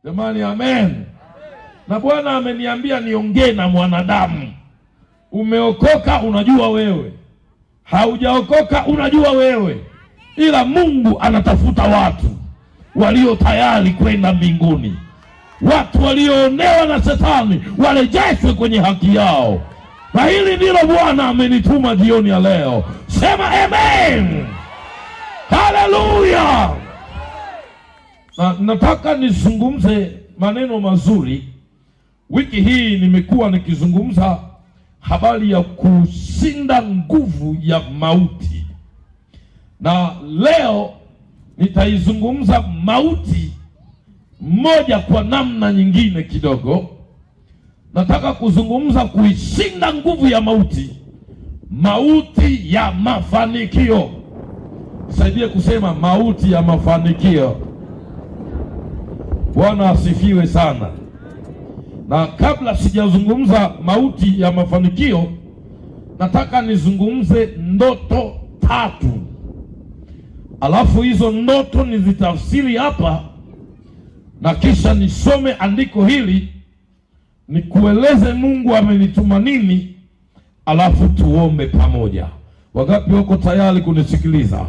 Jamani, amen. Na Bwana ameniambia niongee na mwanadamu. Umeokoka unajua wewe, haujaokoka unajua wewe, ila Mungu anatafuta watu walio tayari kwenda mbinguni. Watu walioonewa na Shetani warejeshwe kwenye haki yao. Na hili ndilo Bwana amenituma jioni ya leo. Sema amen. Haleluya. Na nataka nizungumze maneno mazuri. Wiki hii nimekuwa nikizungumza habari ya kushinda nguvu ya mauti. Na leo nitaizungumza mauti moja kwa namna nyingine kidogo. Nataka kuzungumza kuishinda nguvu ya mauti, mauti ya mafanikio. Nisaidie kusema mauti ya mafanikio. Bwana asifiwe sana. Na kabla sijazungumza mauti ya mafanikio, nataka nizungumze ndoto 3. Alafu hizo ndoto nizitafsiri hapa, na kisha nisome andiko hili, nikueleze Mungu amenituma nini, alafu tuombe pamoja. Wangapi wako tayari kunisikiliza?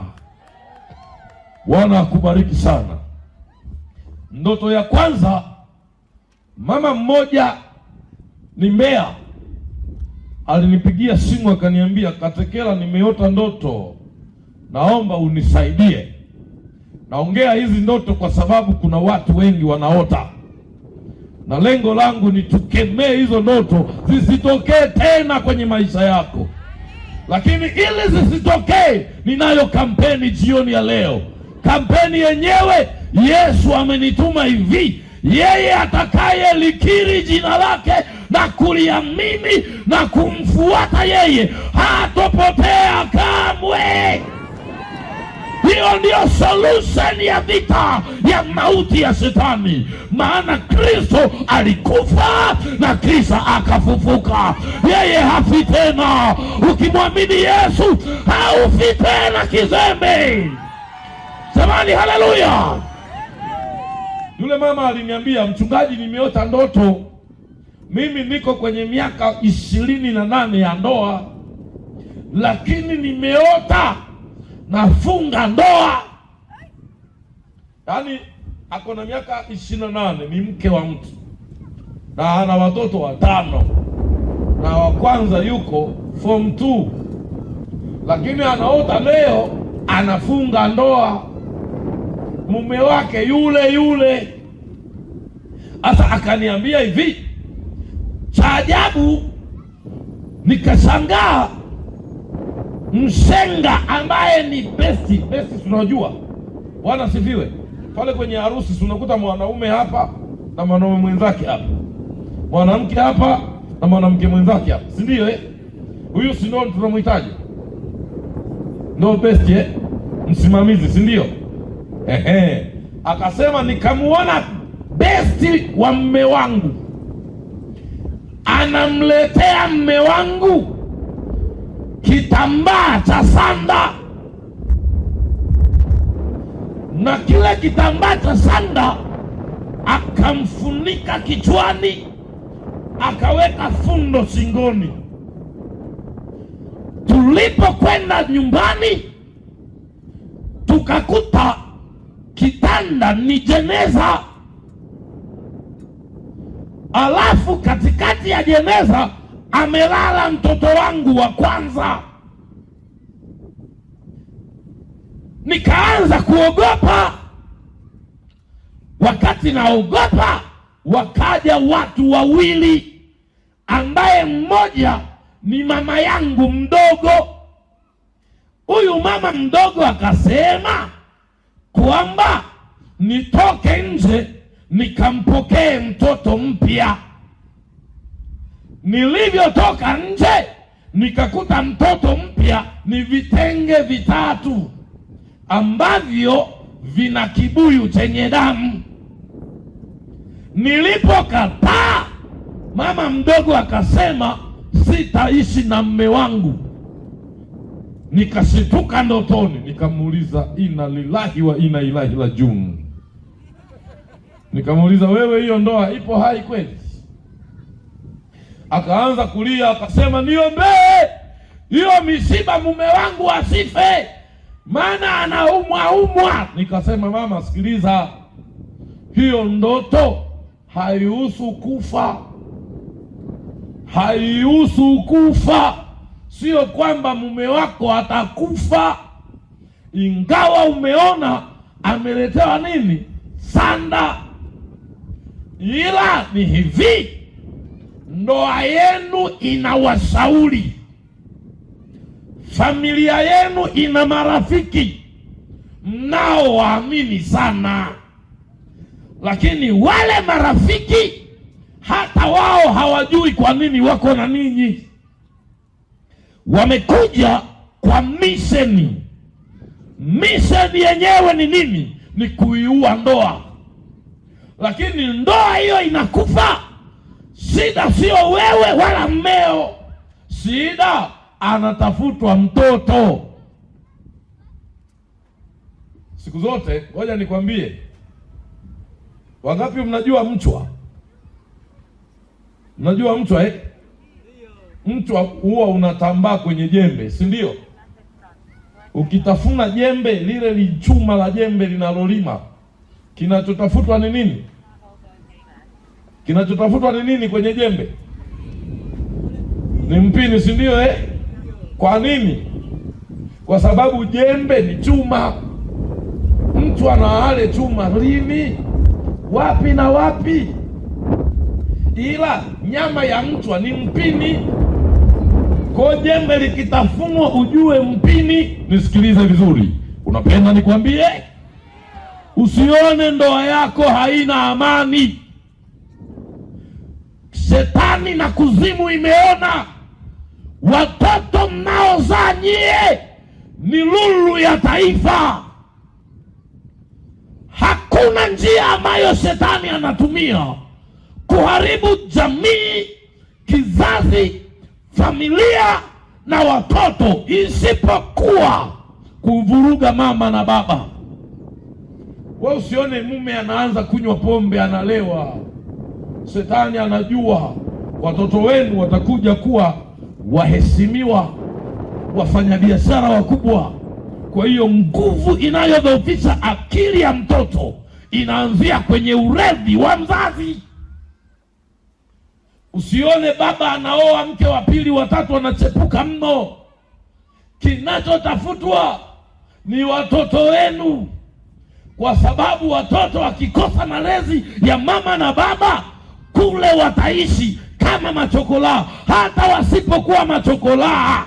Bwana akubariki sana. Ndoto ya kwanza, mama mmoja ni Mbeya alinipigia simu akaniambia, Katekela, nimeota ndoto, naomba unisaidie. Naongea hizi ndoto kwa sababu kuna watu wengi wanaota, na lengo langu ni tukemee hizo ndoto zisitokee tena kwenye maisha yako. Lakini ili zisitokee, ninayo kampeni jioni ya leo. Kampeni yenyewe Yesu amenituma hivi: yeye atakaye likiri jina lake na kuliamini na kumfuata yeye hatopotea kamwe. Hiyo ndio solution ya vita ya mauti ya Shetani. Maana Kristo alikufa na kisha akafufuka. Yeye hafi tena. Ukimwamini Yesu haufi tena kizembe. Semani haleluya. Yule mama aliniambia, mchungaji, nimeota ndoto. Mimi niko kwenye miaka 28 ya ndoa, lakini nimeota nafunga ndoa. Yaani ako na miaka 28, ni mke wa mtu na ana watoto 5, na wa kwanza yuko form 2, lakini anaota leo anafunga ndoa, mume wake yule yule. Asa akaniambia hivi, cha ajabu nikashangaa, mshenga ambaye ni besti tunajua, Bwana sifiwe, pale kwenye harusi tunakuta mwanaume hapa na mwanaume mwenzake hapa, mwanamke hapa na mwanamke mwenzake hapa, si ndio? Huyu si ndio tunamhitaji? Ndio besti, msimamizi, si ndio? Akasema nikamuona besti wa mme wangu anamletea mme wangu kitambaa cha sanda, na kile kitambaa cha sanda akamfunika kichwani, akaweka fundo shingoni. Tulipokwenda nyumbani tukakuta kitanda ni jeneza, alafu katikati ya jeneza amelala mtoto wangu wa kwanza. Nikaanza kuogopa. Wakati naogopa, wakaja watu wawili, ambaye mmoja ni mama yangu mdogo. Huyu mama mdogo akasema kwamba nitoke nje nikampokee mtoto mpya. Nilivyotoka nje nikakuta mtoto mpya ni vitenge 3 ambavyo vina kibuyu chenye damu. Nilipokataa, mama mdogo akasema sitaishi na mme wangu. Nikashituka ndotoni, nikamuuliza inna lillahi wa inna ilaihi rajiun. Nikamuuliza, wewe hiyo ndoa ipo hai kweli? Akaanza kulia, akasema, niombee hiyo misiba mume wangu asife, maana anaumwa. Nikasema, mama sikiliza, hiyo ndoto haihusu kufa. Haihusu kufa. Sio kwamba mume wako atakufa, ingawa umeona ameletewa nini? Sanda. Ila ni hivi, ndoa yenu ina washauri, familia yenu ina marafiki mnao waamini sana, lakini wale marafiki hata wao hawajui kwa nini wako na ninyi. Wamekuja kwa misheni. Misheni yenyewe ni nini? Ni kuiua ndoa. Lakini ndoa hiyo inakufa. Shida sio wewe wala mmeo. Shida anatafutwa mtoto. Siku zote, ngoja nikwambie, wangapi mnajua mchwa? Mnajua mchwa eh? Mchwa huwa unatambaa kwenye jembe, si ndio? Ukitafuna jembe lile lichuma la jembe linalolima, kinachotafutwa ni nini? Kinachotafutwa ni nini kwenye jembe? Ni mpini, si ndio eh? Kwa nini? Kwa sababu jembe ni chuma. Mtu anaale chuma lini? Wapi na wapi? Ila nyama ya mchwa ni mpini. Kwa jembe likitafunwa ujue mpini. Nisikilize vizuri. Unapenda nikwambie? Usione ndoa yako haina amani. Shetani na kuzimu imeona watoto mnaozaa nyie ni lulu ya taifa. Hakuna njia ambayo shetani anatumia kuharibu jamii, kizazi, familia na watoto isipokuwa kuvuruga mama na baba. Wewe usione mume anaanza kunywa pombe, analewa. Shetani anajua watoto wenu watakuja kuwa waheshimiwa, wafanyabiashara wakubwa. Kwa hiyo nguvu inayodhoofisha akili ya mtoto inaanzia kwenye ulevi wa mzazi. Usione baba anaoa mke wa pili, watatu, anachepuka mno. Kinachotafutwa ni watoto wenu, kwa sababu watoto wakikosa malezi ya mama na baba, kule wataishi kama machokola. Hata wasipokuwa machokola,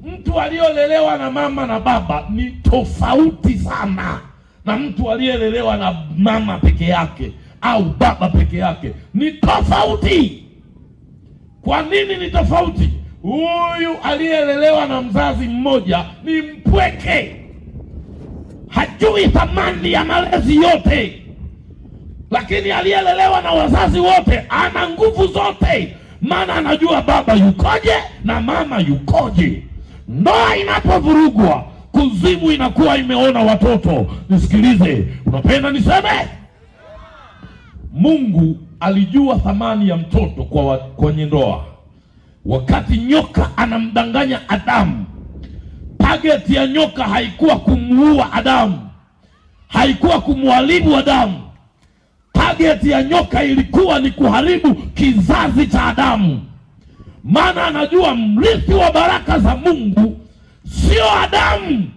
mtu aliyolelewa na mama na baba ni tofauti sana na mtu aliyelelewa na mama peke yake au baba peke yake. Ni tofauti. Kwa nini ni tofauti? Huyu aliyelelewa na mzazi mmoja ni mpweke, hajui thamani ya malezi yote. Lakini aliyelelewa na wazazi wote ana nguvu zote, maana anajua baba yukoje na mama yukoje. Ndoa inapovurugwa, kuzimu inakuwa imeona watoto. Nisikilize, unapenda niseme? Mungu alijua thamani ya mtoto kwenye ndoa. Wakati nyoka anamdanganya Adamu, target ya nyoka haikuwa kumuua Adamu, haikuwa kumharibu Adamu. Target ya nyoka ilikuwa ni kuharibu kizazi cha Adamu. Maana anajua mrithi wa baraka za Mungu sio Adamu.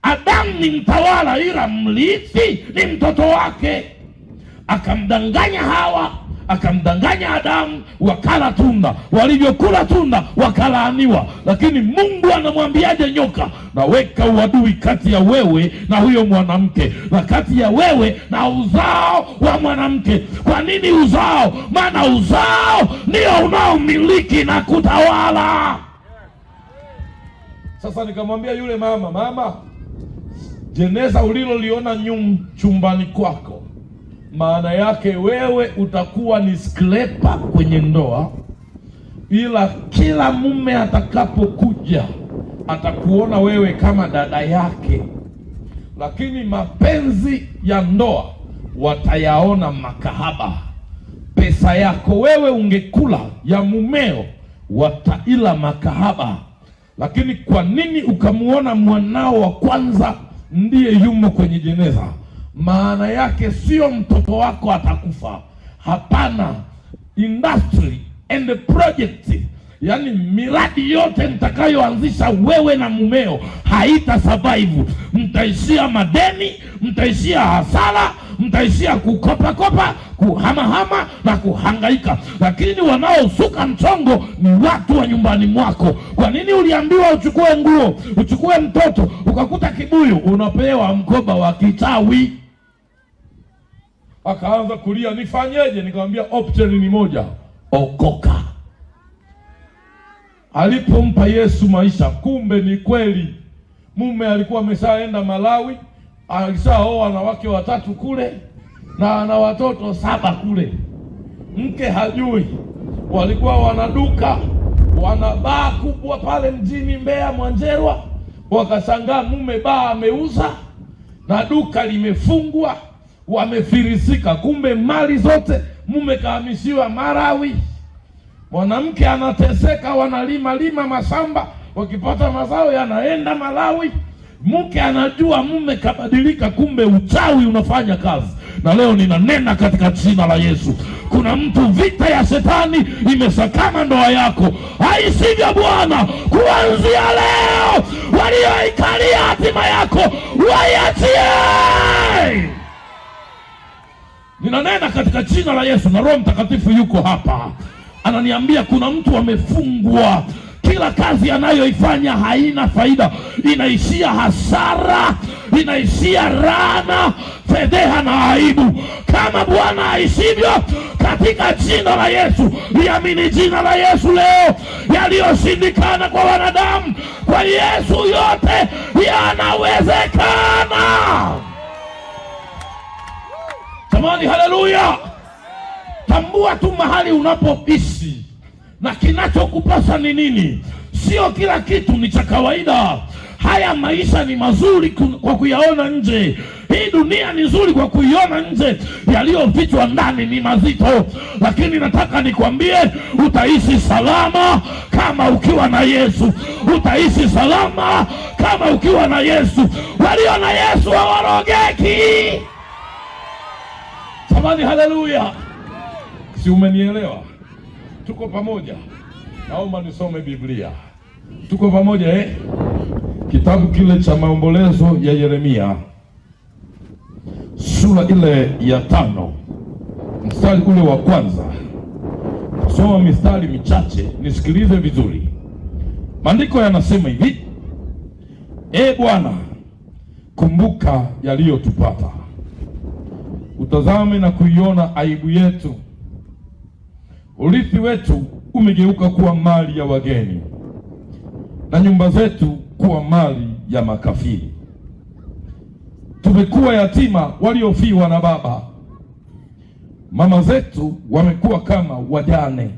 Adamu ni mtawala, ila mrithi ni mtoto wake. Akamdanganya Hawa, akamdanganya Adamu, wakala tunda. Walivyokula tunda wakalaaniwa. Lakini Mungu anamwambiaje nyoka? Naweka uadui kati ya wewe na huyo mwanamke, na kati ya wewe na uzao wa mwanamke. Kwa nini uzao? Maana uzao ndio unaomiliki na kutawala. Sasa nikamwambia yule mama, jeneza uliloliona chumbani kwako, maana yake wewe utakuwa ni sklepa kwenye ndoa. Ila kila mume atakapokuja atakuona wewe kama dada yake. Lakini mapenzi ya ndoa watayaona makahaba. Pesa yako wewe ungekula, ya mumeo wataila makahaba. Lakini kwa nini ukamuona mwanao wa kwanza ndiye yumo kwenye jeneza? Maana yake sio mtoto wako atakufa. Hapana. Industry and the project, yani miradi yote mtakayoanzisha wewe na mumeo haita survive. Mtaishia madeni, mtaishia hasara, mtaishia kukopa, kuhamahama na kuhangaika. Lakini wanaosuka mchongo ni watu wa nyumbani mwako. Kwa nini uliambiwa uchukue nguo, uchukue mtoto, ukakuta kibuyu unapewa mkoba wa kichawi? Akaanza kulia, nifanyeje? Nikamwambia option ni moja, okoka. Alipompa Yesu maisha, kumbe ni kweli mume alikuwa ameshaenda Malawi, alishaoa na wake 3 kule na ana watoto 7 kule. Mke hajui. Walikuwa wanaduka, wana baa kubwa pale mjini Mbeya Mwanjerwa. Wakashangaa mume baa ameuza na duka limefungwa, wamefirisika. Kumbe mali zote mume kahamishiwa Malawi. Mwanamke anateseka, wanalima mashamba, wakipata mazao yanaenda Malawi. Mke anajua mume kabadilika, kumbe uchawi unafanya kazi. Na leo ninanena katika jina la Yesu, kuna mtu vita ya shetani imesakama ndoa yako. Haisivyo Bwana, kuanzia leo walioikalia hatima yako waiachie. Ninanena katika jina la Yesu, na Roho Mtakatifu yuko hapa. Ananiambia kuna mtu amefungwa, kila kazi anayoifanya haina faida, inaishia hasara, inaishia laana, fedheha na aibu. Kama Bwana aishivyo, katika jina la Yesu, liamini jina la Yesu leo. Yaliyoshindikana kwa wanadamu, kwa Yesu yote yanawezekana. Tamani, haleluya. Tambua tu mahali unapoishi na kinachokupasa ni nini. Sio kila kitu ni cha kawaida. Haya maisha ni mazuri kwa kuyaona nje. Hii dunia ni nzuri kwa kuiona nje. Yaliyofichwa ndani ni mazito. Lakini nataka nikwambie, utaishi salama kama ukiwa na Yesu. Utaishi salama kama ukiwa na Yesu. Walio na Yesu hawarogeki. Samani, haleluya. Si umenielewa? Tuko pamoja? Naomba nisome Biblia. Tuko pamoja Kitabu kile cha maombolezo ya Yeremia, sura ile ya 5, mstari ule wa kwanza. Soma mistari michache, nisikilize vizuri. Maandiko yanasema hivi: Bwana, kumbuka yaliyotupata, utazame na kuiona aibu yetu. Urithi wetu umegeuka kuwa mali ya wageni, na nyumba zetu kuwa mali ya makafiri. Tumekuwa yatima waliofiwa na baba, mama zetu wamekuwa kama wajane.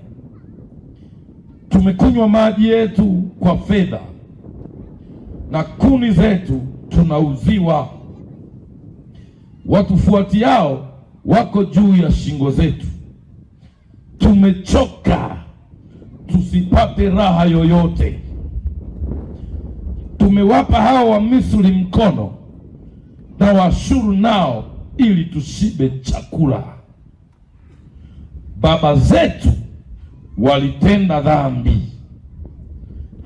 Tumekunywa maji yetu kwa fedha, na kuni zetu tunauziwa. Watufuatiao wako juu ya shingo zetu. Tumechoka tusipate raha yoyote. Tumewapa hao wa Misri mkono, na Waashuru nao ili tushibe chakula. Baba zetu walitenda dhambi,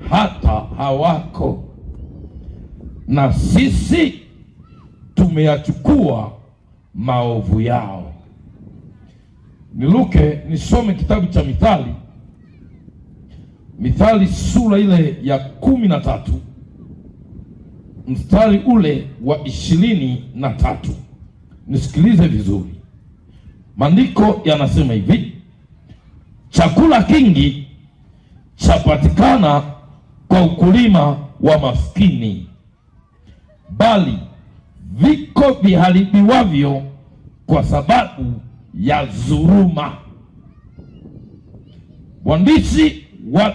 hata hawako, na sisi tumeyachukua maovu yao. Niluke nisome kitabu cha Mithali. Mithali sura ile ya 13, mstari ule wa 23. Nisikilize vizuri. Maandiko yanasema hivi: chakula kingi chapatikana kwa ukulima wa maskini, bali viko viharibiwavyo kwa sababu ya dhuluma. Waandishi wa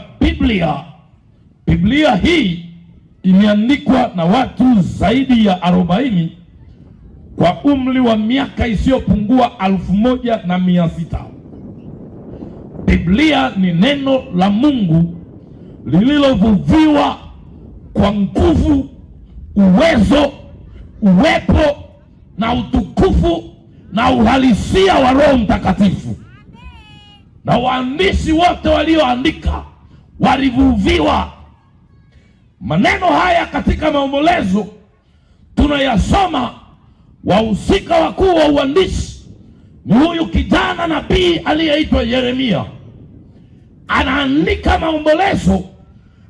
Biblia hii imeandikwa na watu zaidi ya 40 kwa umri wa miaka isiyopungua 1600. Biblia ni neno la Mungu lililovuviwa kwa nguvu, uwezo, uwepo na utukufu na uhalisia wa Roho Mtakatifu. Na waandishi wote walioandika walivuviwa. Maneno haya katika Maombolezo tunayasoma. Wahusika wakuu wa uandishi ni huyu kijana nabii aliyeitwa Yeremia. Anaandika maombolezo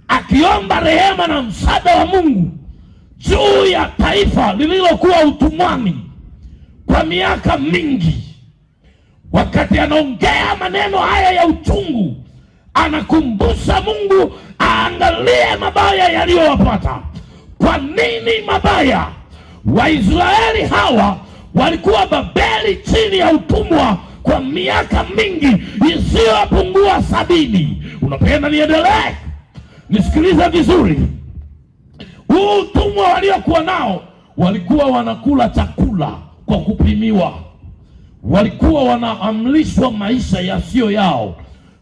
akiomba rehema na msaada wa Mungu juu ya taifa lililokuwa utumwani kwa miaka mingi. Wakati anaongea maneno haya ya uchungu, anakumbusha Mungu aangalie mabaya yaliyowapata. Kwa nini mabaya? Waisraeli hawa walikuwa Babeli chini ya utumwa kwa miaka mingi isiyopungua 70. Unapenda niendelee? Nisikilize vizuri. Huu utumwa waliokuwa nao, walikuwa wanakula chakula kwa kupimiwa. Walikuwa wanaamrishwa maisha yasiyo yao.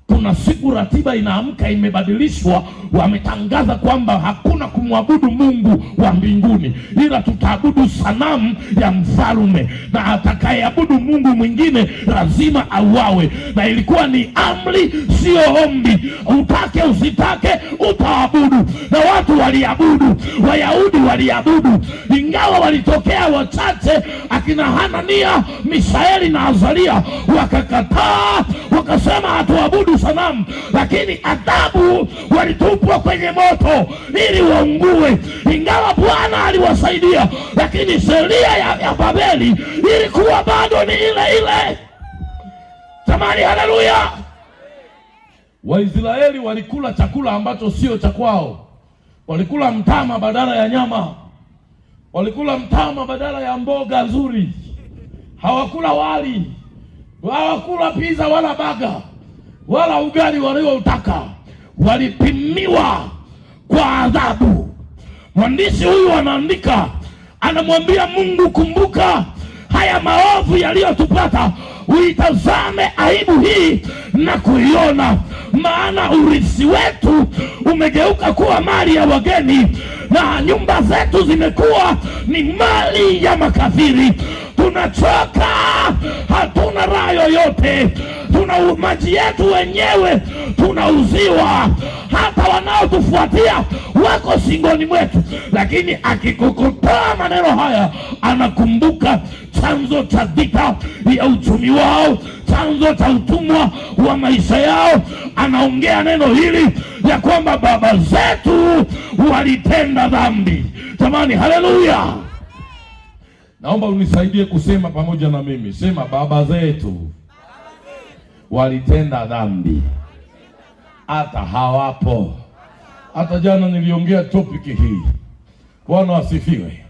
Kuna siku ratiba inaamka imebadilishwa, wametangaza kwamba hakuna kumwabudu Mungu wa mbinguni, ila tutaabudu sanamu ya mfalme, na atakayeabudu Mungu mwingine lazima auawe. Na ilikuwa ni amri, sio ombi. Utake usitake utaabudu. Na watu waliabudu, Wayahudi waliabudu, ingawa walitokea wachache akina Hanania, Mishaeli na Azaria wakakataa, wakasema hatuabudu sanamu. Lakini adhabu walitupwa kwenye moto ili waungue. Ingawa Bwana aliwasaidia, lakini sheria ya Babeli ilikuwa bado ni ile ile. Jamani, haleluya! Waisraeli walikula chakula ambacho sio cha kwao. Walikula mtama badala ya nyama. Walikula mtama badala ya mboga nzuri. Hawakula wali, hawakula pizza wala baga wala ugali waliotaka. Walipimiwa kwa adhabu. Mwandishi huyu anaandika, anamwambia Mungu, kumbuka haya maovu yaliyotupata, uitazame aibu hii na kuiona, maana urithi wetu umegeuka kuwa mali ya wageni, na nyumba zetu zimekuwa ni mali ya makafiri. Tunachoka, hatuna raha yoyote, tuna maji yetu wenyewe tunauziwa, hata wanaotufuatia wako shingoni mwetu. Lakini akikukutoa maneno haya, anakumbuka chanzo cha vita ya uchumi wao, chanzo cha utumwa wa maisha yao. Anaongea neno hili ya kwamba baba zetu walitenda dhambi. Jamani, haleluya! Naomba unisaidie kusema pamoja na mimi. Sema, baba zetu walitenda dhambi, hata hawapo. Hata jana niliongea topic hii. Bwana asifiwe.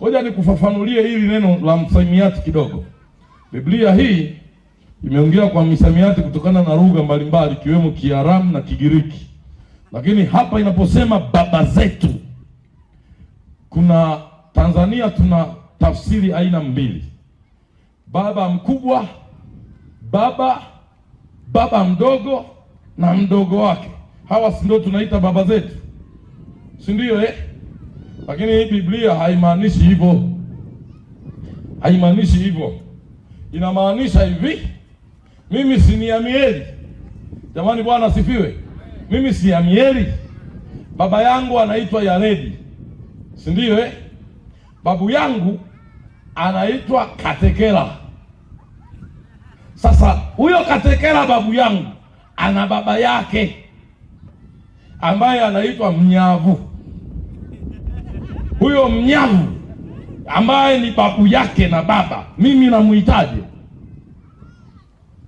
Ngoja nikufafanulie hili neno la msamiati kidogo. Biblia hii imeongea kwa msamiati kutokana na lugha mbalimbali ikiwemo Kiaramu na Kigiriki. Lakini hapa inaposema baba zetu, kuna Tanzania tuna tafsiri aina mbili. Baba mkubwa, baba mdogo na mdogo wake. Hawa si ndio tunaita baba zetu, si ndio? Lakini hii Biblia haimaanishi hivyo. Haimaanishi hivyo. Inamaanisha hivi, mimi si ni Amieli. Jamani, Bwana asifiwe. Mimi si Amieli. Baba yangu anaitwa Yaredi, si ndio? Babu yangu anaitwa Katekela. Sasa huyo Katekela babu yangu ana baba yake ambaye anaitwa Mnyavu. Huyo Mnyavu ambaye ni babu yake na baba, mimi namuitaje?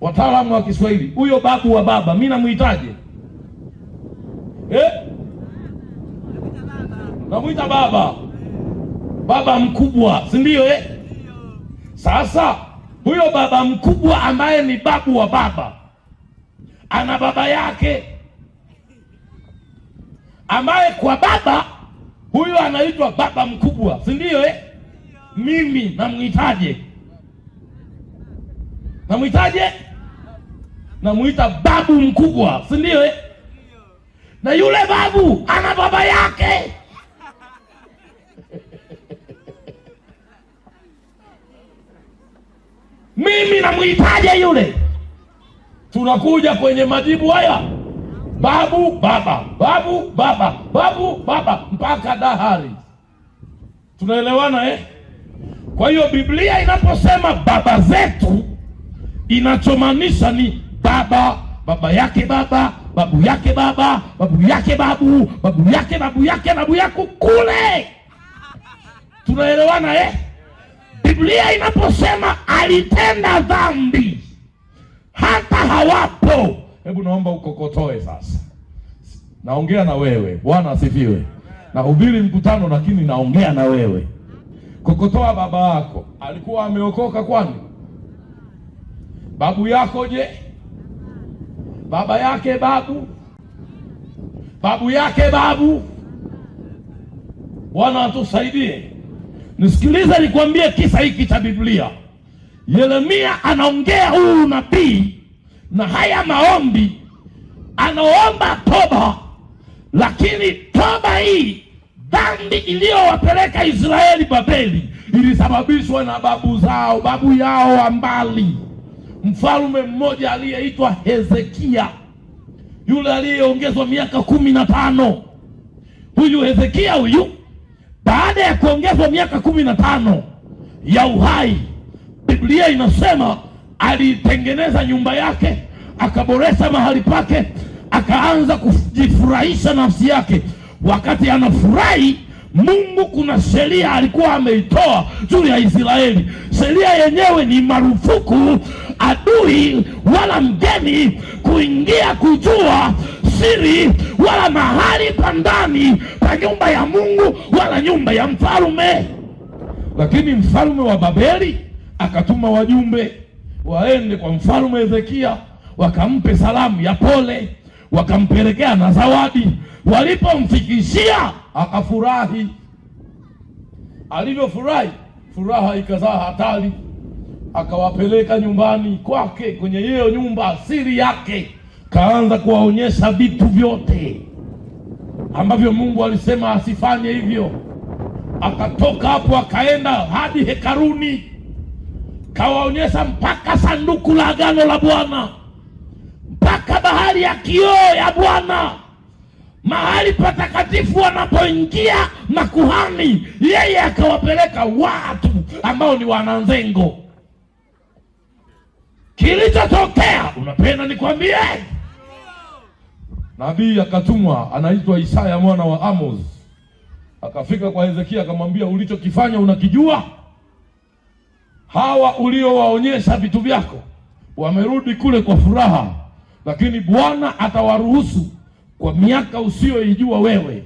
Wataalamu wa Kiswahili, huyo babu wa baba mimi namuitaje? Namuita baba. Baba mkubwa, si ndio? Sasa huyo baba mkubwa ambaye ni babu wa baba ana baba yake ambaye kwa baba huyo anaitwa baba mkubwa, si ndio? mimi namuitaje? Namuitaje? Namuita babu mkubwa, si ndio? Na yule babu ana baba yake. Mimi namuitaje yule? Tunakuja kwenye majibu haya, babu baba, babu baba, babu baba mpaka dahari. Tunaelewana Kwa hiyo Biblia inaposema baba zetu, inachomaanisha ni baba, baba yake baba, babu yake baba, babu yake babu, babu yake babu yake babu yako kule. Tunaelewana Biblia inaposema alitenda dhambi hata hawapo. Hebu naomba ukokotoe sasa. Naongea na wewe. Bwana asifiwe. Nahubiri mkutano lakini naongea na wewe. Kokotoa baba yako. Alikuwa ameokoka kwani? Babu yako je? Baba yake babu? Babu yake babu? Bwana atusaidie. Nisikilize nikwambie kisa hiki cha Biblia. Yeremia anaongea huu nabii na haya maombi, anaomba toba, lakini toba hii, dhambi iliyowapeleka Israeli Babeli, ilisababishwa na babu zao, babu yao wa mbali. Mfalme mmoja aliyeitwa Hezekia, yule aliyeongezwa miaka 15. Huyu Hezekia huyu, baada ya kuongezwa miaka 15 ya uhai, Biblia inasema alitengeneza nyumba yake, akaboresha mahali pake, akaanza kujifurahisha nafsi yake. Wakati anafurahi, Mungu kuna sheria alikuwa ameitoa juu ya Israeli. Sheria yenyewe ni marufuku adui wala mgeni kuingia kujua siri wala mahali pa ndani pa nyumba ya Mungu wala nyumba ya mfalme. Lakini mfalme wa Babeli akatuma wajumbe waende kwa mfalme Hezekia, wakampe salamu ya pole, wakampelekea na zawadi. Walipomfikishia akafurahi. Alivyofurahi, furaha ikazaa hatari. Akawapeleka nyumbani kwake, kwenye hiyo nyumba siri yake, kaanza kuwaonyesha vitu vyote ambavyo Mungu alisema asifanye hivyo. Akatoka hapo akaenda hadi hekaruni, kawaonyesha mpaka sanduku la agano la Bwana, mpaka bahari ya kioo ya Bwana, mahali patakatifu wanapoingia makuhani. Yeye akawapeleka watu ambao ni wananzengo. Kilichotokea, unapenda nikwambie? Nabii akatumwa anaitwa Isaya mwana wa Amos. Akafika kwa Hezekia akamwambia, ulichokifanya unakijua? Hawa uliowaonyesha vitu vyako wamerudi kule kwa furaha, lakini Bwana atawaruhusu kwa miaka usiyoijua wewe.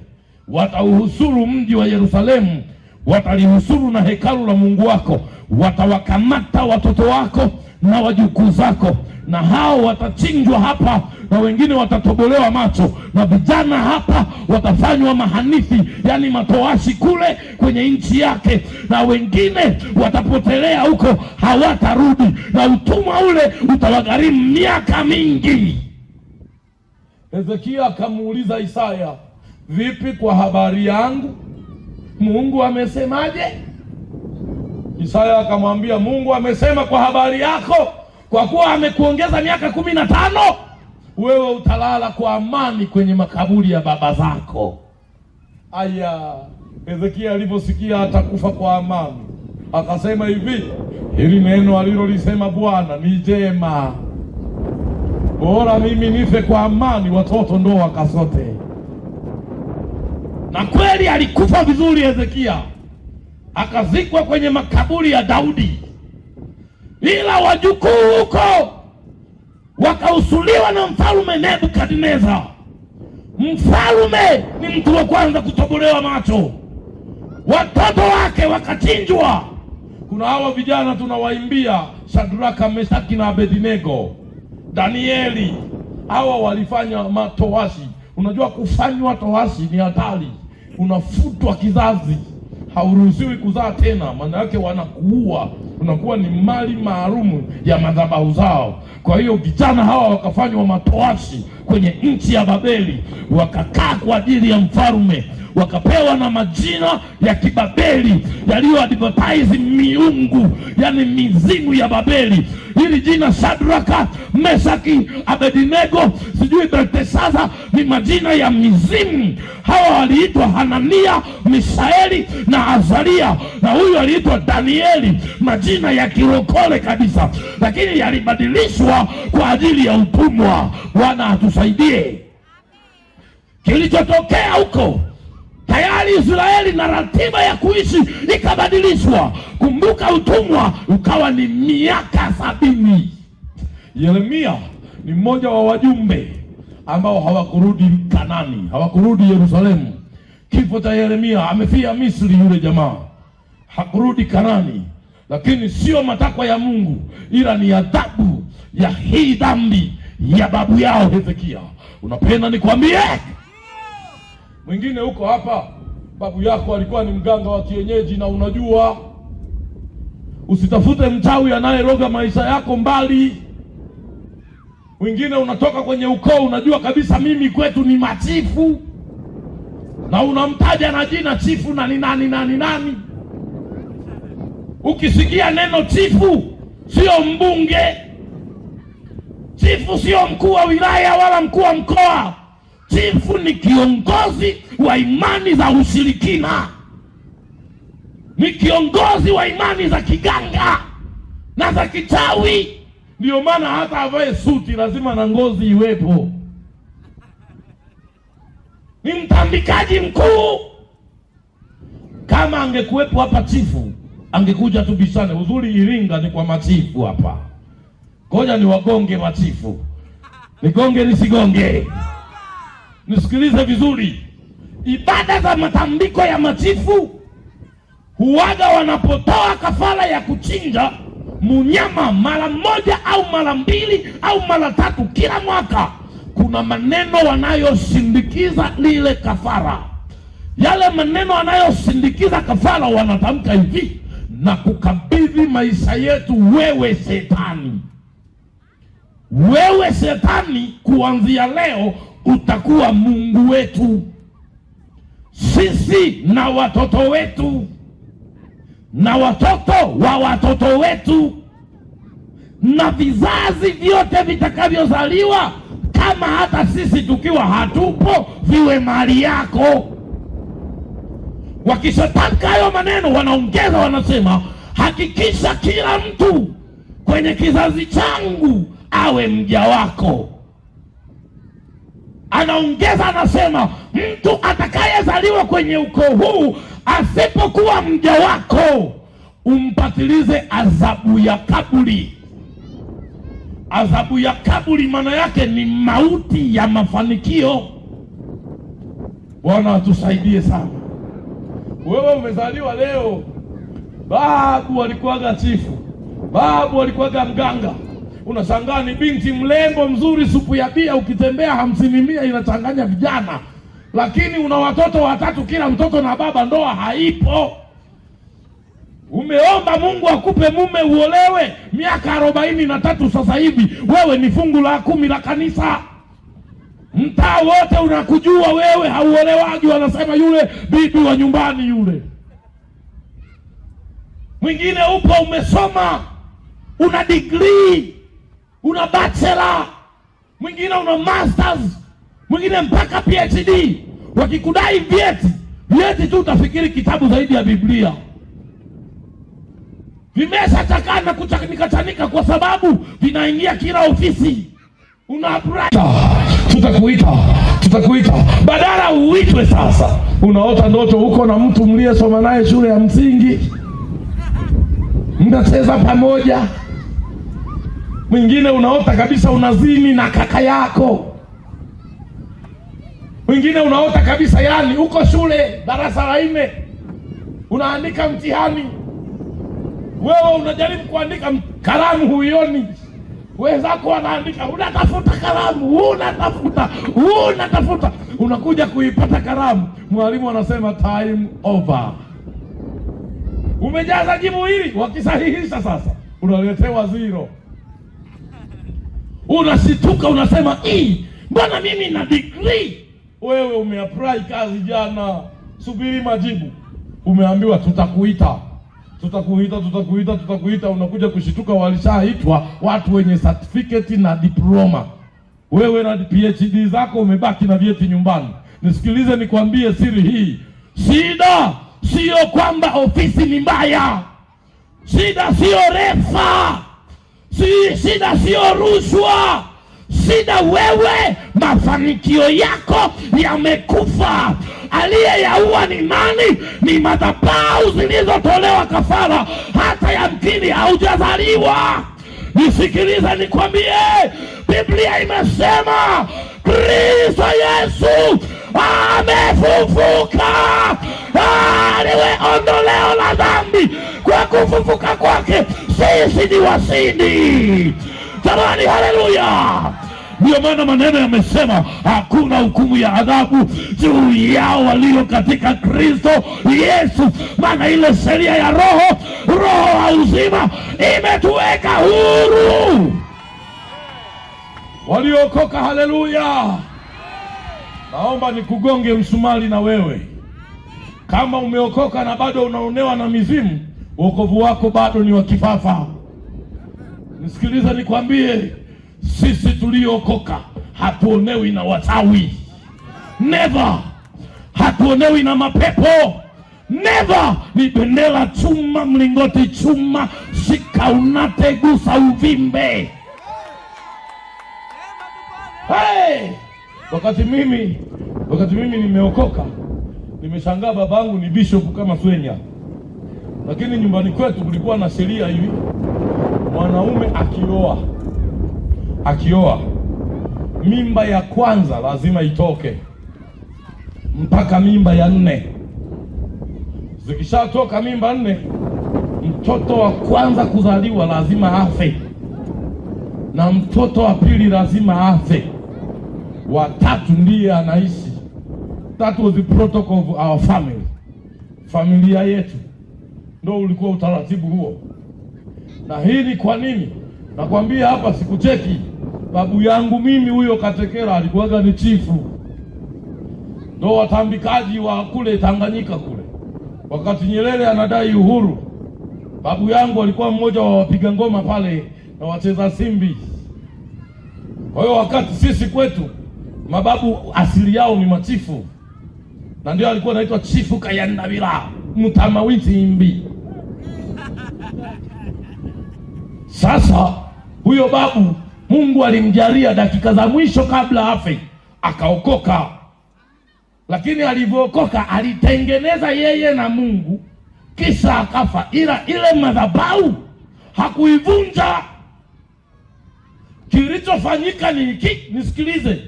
Watauhusuru mji wa Yerusalemu, watalihusuru na hekalu la Mungu wako. Watawakamata watoto wako na wajukuu zako, na hao watachinjwa hapa, na wengine watatobolewa macho, na vijana hapa watafanywa mahanithi, yani matoashi kule kwenye nchi yake, na wengine watapotelea huko, hawatarudi, na utumwa ule utawagharimu miaka mingi. Hezekia akamuuliza Isaya, vipi kwa habari yangu? Mungu amesemaje? Isaya akamwambia, Mungu amesema kwa habari yako, kwa kuwa amekuongeza miaka 15, wewe utalala kwa amani kwenye makaburi ya baba zako. Aya, Hezekia aliposikia atakufa kwa amani, akasema hivi, hili neno alilolisema Bwana ni jema. Bora mimi nife kwa amani, watoto ndo wakasote. Na kweli alikufa vizuri Hezekia, akazikwa kwenye makaburi ya Daudi. Ila wajukuu huko wakausuliwa na mfalme Nebukadneza. Mfalme ni mtu wa kwanza kutobolewa macho, watoto wake wakachinjwa. Kuna hawa vijana tunawaimbia, Shadraka, Meshaki na Abednego, Danieli, hawa walifanya matowashi. Unajua kufanywa towashi ni hatari, unafutwa kizazi, hauruhusiwi kuzaa tena, maana yake wanakuua, unakuwa ni mali maalumu ya madhabahu zao. Kwa hiyo vijana hawa wakafanywa matoashi kwenye nchi ya Babeli, wakakaa kwa ajili ya mfalme, wakapewa na majina ya Kibabeli yaliyo advertise miungu, yani mizimu ya Babeli. Hili jina Shadraka, Mesaki, Abednego, sijui Belteshaza, ni majina ya mizimu. Hawa waliitwa Hanania, Mishaeli na Azaria, na huyu aliitwa Danieli, majina ya kirokole kabisa, lakini yalibadilishwa kwa ajili ya utumwa. Bwana atusaidie. Kilichotokea huko, tayari Israeli na ratiba ya kuishi ikabadilishwa. Kumbuka, utumwa ukawa ni miaka 70. Yeremia ni mmoja wa wajumbe ambao hawakurudi Kanani, hawakurudi Yerusalemu. Kifo cha Yeremia, amefia Misri yule jamaa, hakurudi Kanani. Lakini sio matakwa ya Mungu, ila ni adhabu ya hii dhambi ya babu yao Hezekia. Unapenda nikwambie? Mwingine huko hapa, babu yako alikuwa ni mganga wa kienyeji, na unajua usitafute mchawi anayeroga maisha yako mbali. Mwingine unatoka kwenye ukoo, unajua kabisa mimi kwetu ni machifu, na unamtaja na jina chifu na ni nani. Ukisikia neno chifu, sio mbunge. Chifu sio mkuu wa wilaya wala mkuu wa mkoa. Chifu ni kiongozi wa imani za ushirikina, ni kiongozi wa imani za kiganga na za kichawi. Ndio maana hata avae suti lazima na ngozi iwepo. Ni mtambikaji mkuu. Kama angekuwepo hapa chifu, angekuja tubishane. Uzuri Iringa ni kwa machifu hapa. Ngoja ni wagonge machifu. Nigonge nisigonge? Nisikilize vizuri. Ibada za matambiko ya machifu huwaga wanapotoa kafara ya kuchinja mnyama mara moja au mara mbili au mara tatu kila mwaka, kuna maneno wanayosindikiza lile kafara. Yale maneno wanayosindikiza kafara wanatamka hivi: na kukabidhi maisha yetu wewe Shetani. Wewe Shetani, kuanzia leo utakuwa Mungu wetu. Sisi na watoto wetu na watoto wa watoto wetu na vizazi vyote vitakavyozaliwa, kama hata sisi tukiwa hatupo, viwe mali yako. Wakishatamka hayo maneno, wanaongeza wanasema, hakikisha kila mtu kwenye kizazi changu awe mja wako. Anaongeza anasema, mtu atakayezaliwa kwenye ukoo huu asipokuwa mja wako, umpatilize adhabu ya kaburi. Adhabu ya kaburi maana yake ni mauti ya mafanikio. Bwana atusaidie sana. Wewe umezaliwa leo, babu alikuwaga chifu, babu alikuwaga mganga. Unashangaa ni binti mlembo mzuri, supu ya bia ukitembea 50 inachanganya vijana. Lakini una watoto 3, kila mtoto na baba, ndoa haipo. Umeomba Mungu akupe mume uolewe miaka 43 sasa hivi, wewe ni fungu la 10 la kanisa. Mtaa wote unakujua wewe hauolewaji, wanasema yule bibi wa nyumbani yule. Mwingine upo umesoma, una degree, una bachelor, mwingine una masters, mwingine mpaka PhD. Wakikudai vyeti tu utafikiri kitabu zaidi ya Biblia. Vimeshachakaa na kuchanika kwa sababu vinaingia kila ofisi. Una apply, tutakuita badala uitwe. Sasa unaota ndoto huko na mtu mliyesoma naye shule ya msingi, mnacheza pamoja. Mwingine unaota kabisa unazini na kaka yako. Mwingine unaota kabisa yani uko shule darasa la 4 unaandika mtihani, wewe unajaribu kuandika, kalamu huioni, wenzako wanaandika, unatafuta kalamu, unatafuta, unakuja kuipata kalamu, mwalimu anasema time over. Umejaza jibu hili, wakisahihisha sasa unaletewa 0. Unashituka unasema, mbona mimi na degree? Wewe umeapply kazi jana, subiri majibu. Umeambiwa tutakuita. Unakuja kushituka walishaitwa watu wenye certificate na diploma. Wewe na PhD zako umebaki na vyeti nyumbani. Nisikilize nikwambie siri hii. Shida sio kwamba ofisi ni mbaya. Shida sio refa. Shida sio rushwa. Shida wewe, mafanikio yako yamekufa. Aliyeyaua ni nani? Ni madhabahu zilizotolewa kafara, hata yamkini haujazaliwa. Nisikilize nikwambie, Biblia imesema Kristo Yesu amefufuka. Aliwe ondoleo la dhambi. Kwa kufufuka kwake sisi ni washindi. Jamani, haleluya! Ndio maana maneno yamesema hakuna hukumu ya adhabu juu yao walio katika Kristo Yesu. Maana ile sheria ya roho wa uzima imetuweka huru. Waliokoka, haleluya! Naomba nikugonge msumali na wewe. Kama umeokoka na bado unaonewa na mizimu, wokovu wako bado ni wa kifafa. Nisikiliza nikwambie, sisi tuliokoka hatuonewi na wachawi. Never. Hatuonewi na mapepo. Never. Ni bendera chuma, mlingoti chuma, shika unate, gusa uvimbe. Hey! Wakati mimi nimeokoka, nimeshangaa babangu ni bishop kama Swenya. Lakini nyumbani kwetu kulikuwa na sheria hivi. Mwanaume akioa mimba ya kwanza lazima itoke mpaka mimba ya 4. Zikishatoka mimba 4, mtoto wa kwanza kuzaliwa lazima afe, na mtoto wa pili lazima afe, wa 3 ndiye anaishi. That was the protocol of our family. Familia yetu ndio ulikuwa utaratibu huo. Na hii ni kwa nini? Nakwambia hapa sikucheki. Babu yangu mimi huyo Katekera alikuwaga ni chifu. Ndio watambikaji wa kule Tanganyika kule. Wakati Nyerere anadai uhuru, babu yangu alikuwa mmoja wa wapiga ngoma pale na wacheza simbi. Kwa hiyo wakati sisi kwetu mababu asili yao ni machifu. Na ndio alikuwa anaitwa Chifu Kayandabira Mutamawiti Imbi. Sasa huyo babu Mungu alimjalia dakika za mwisho kabla afe akaokoka. Lakini alivyookoka alitengeneza yeye na Mungu, kisha akafa. Ila ile madhabahu hakuivunja. Kilichofanyika ni hiki, nisikilize.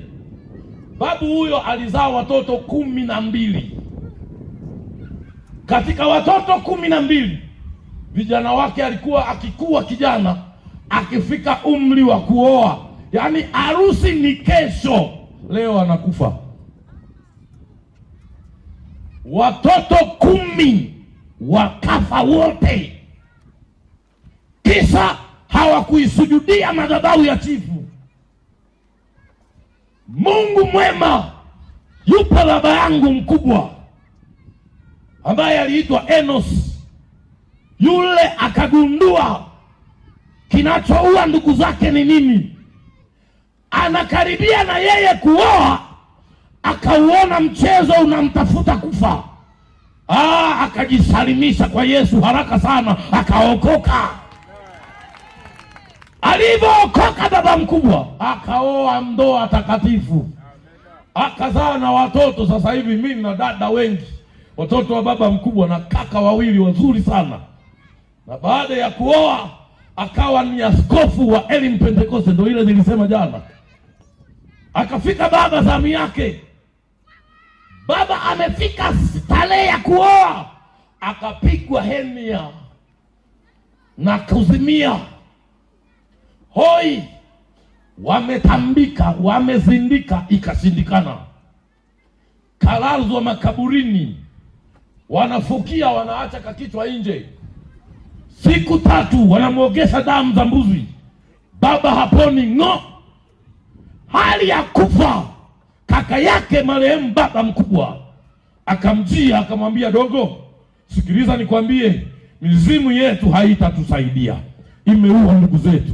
Babu huyo alizaa watoto 12. Katika watoto 12, vijana wake alikuwa akikuwa kijana, akifika umri wa kuoa, yani harusi ni kesho, leo anakufa. Watoto 10 wakafa wote. Kisa hawakuisujudia madhabahu ya chifu. Mungu mwema. Yupo baba yangu mkubwa ambaye aliitwa Enos. Yule akagundua kinachoua ndugu zake ni nini. Anakaribia na yeye kuoa, akauona mchezo unamtafuta kufa. Akajisalimisha kwa Yesu haraka sana, akaokoka. Alivyookoka baba mkubwa, akaoa ndoa takatifu, akazaa na watoto. Sasa hivi mimi na dada wengi, watoto wa baba mkubwa na kaka 2 wazuri sana. Na baada ya kuoa akawa ni askofu wa Elim Pentecost, ndio ile nilisema jana. Akafika baba zamu yake. Baba amefika tarehe ya kuoa, akapigwa hernia na kuzimia. Hoi, wametambika, wamezindika, ikashindikana. Kalazwa makaburini, wanafukia, wanaacha kakichwa nje. Siku 3 wanamwogesha damu za mbuzi, baba haponi ng'o, hali ya kufa. Kaka yake marehemu baba mkubwa akamjia akamwambia, dogo, sikiliza nikwambie, mizimu yetu haitatusaidia, imeua ndugu zetu.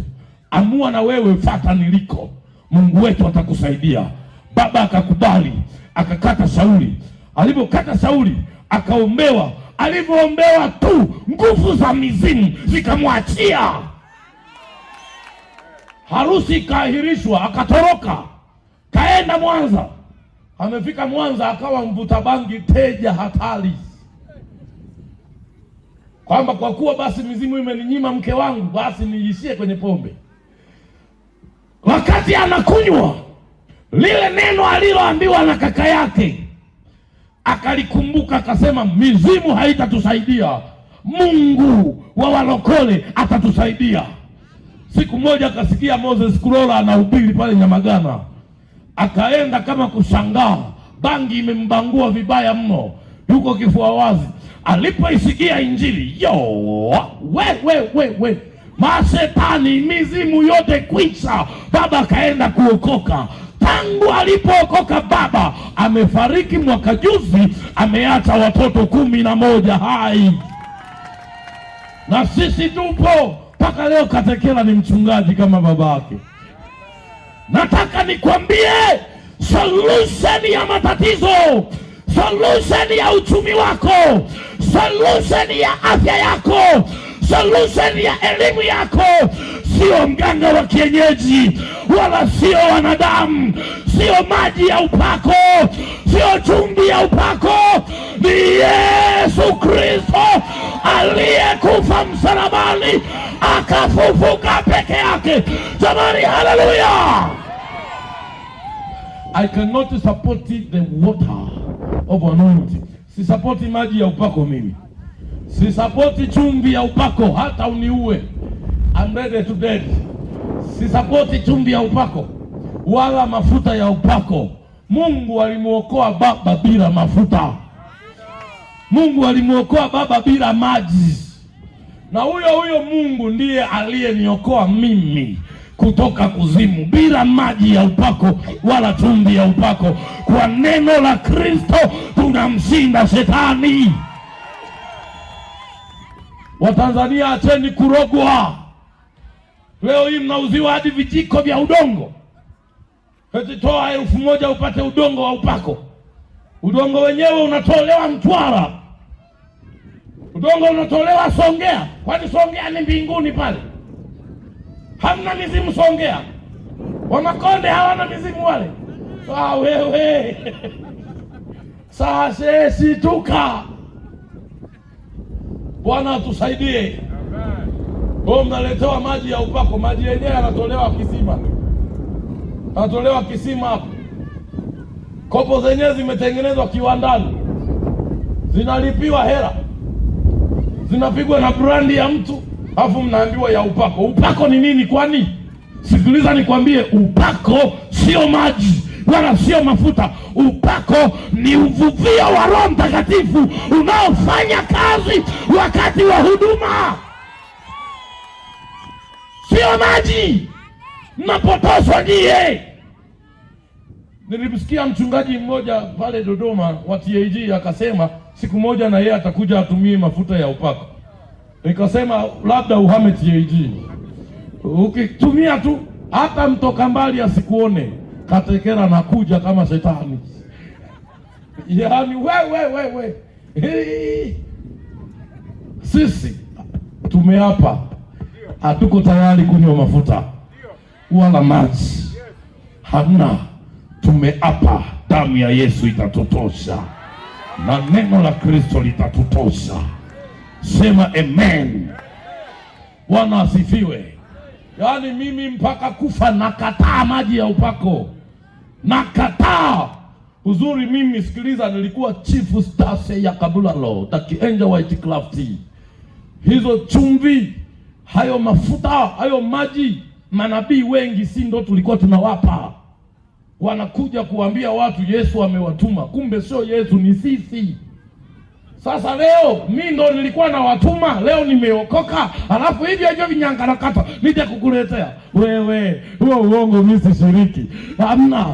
Amua na wewe, fuata niliko, Mungu wetu atakusaidia. Baba akakubali, akakata shauri. Alipokata shauri akaombewa. Alipoombewa tu, nguvu za mizimu zikamwachia. Harusi ikaahirishwa, akatoroka kaenda Mwanza. Amefika Mwanza akawa mvuta bangi teja hatari, kwamba kwa kuwa basi mizimu imeninyima mke wangu, basi niishie kwenye pombe. Wakati anakunywa lile neno aliloambiwa na kaka yake, akalikumbuka, akasema, mizimu haitatusaidia, Mungu wa walokole atatusaidia. Siku moja akasikia Moses Kulola anahubiri pale Nyamagana, akaenda kama kushangaa, bangi imembangua vibaya mno, yuko kifua wazi. Alipoisikia injili, we mashetani, mizimu yote kwisha. Baba akaenda kuokoka. Tangu alipookoka baba amefariki mwaka juzi, ameacha watoto 11 hai, na sisi tupo mpaka leo. Katekela ni mchungaji kama babake. Nataka nikwambie, solution ya matatizo, solution ya uchumi wako, solution ya afya yako, solution ya elimu yako sio mganga wa kienyeji, wala sio wanadamu, sio maji ya upako, sio chumvi ya upako. Ni Yesu Kristo aliyekufa msalabani akafufuka peke yake. Jamani, haleluya! I cannot support the water of anointing. Si support maji ya upako mimi. Si support chumvi ya upako hata uniue. I'm ready to dead. Si support chumvi ya upako wala mafuta ya upako. Mungu alimuokoa baba bila mafuta. Mungu alimuokoa baba bila maji. Na huyo Mungu ndiye aliyeniokoa mimi kutoka kuzimu bila maji ya upako wala chumvi ya upako. Kwa neno la Kristo tunamshinda shetani. Watanzania, acheni kurogwa. Leo hii mnauziwa hadi vijiko vya udongo. Eti toa 1000 upate udongo wa upako. Udongo wenyewe unatolewa Mtwara. Udongo unatolewa Songea. Kwani Songea ni mbinguni pale? Hamna mizimu Songea. Wamakonde hawana mizimu wale. Sawa wewe. Sasa situka. Bwana atusaidie. Amen. Mnaletewa maji ya upako, maji yenyewe yanatolewa kisima. Yanatolewa kisima hapo. Kopo zenyewe zimetengenezwa kiwandani. Zinalipiwa hela. Zinapigwa na brandi ya mtu, afu mnaambiwa ya upako. Upako ni nini kwani? Sikiliza nikwambie, upako sio maji wala sio mafuta. Upako ni uvuvio wa Roho Mtakatifu unaofanya kazi wakati wa huduma. Sio maji. Mnapotoshwa ndiye. Nilimsikia mchungaji mmoja pale Dodoma wa TAG akasema siku moja na yeye atakuja atumie mafuta ya upako. Nikasema labda uhame TAG. Ukitumia tu hata mtoka mbali asikuone. Katekela nakuja kama shetani. Yaani we. Sisi tumeapa hatuko tayari kunywa mafuta wala maji. Hamna. Tumeapa damu ya Yesu itatutosha na neno la Kristo litatutosha. Sema amen. Bwana asifiwe. Yaani mimi mpaka kufa nakataa maji ya upako. Nakataa. Uzuri mimi, sikiliza, nilikuwa chief stase ya Kabulalo, Takienja White Craft. Hizo chumvi, hayo mafuta, hayo maji, manabii wengi si ndo tulikuwa tunawapa. Wanakuja kuambia watu Yesu amewatuma. Kumbe sio Yesu, ni sisi. Sasa leo mimi ndo nilikuwa na watuma, leo nimeokoka, alafu hivyo vinyangarakata nije kukuletea wewe huo uongo. Mimi sishiriki, hamna.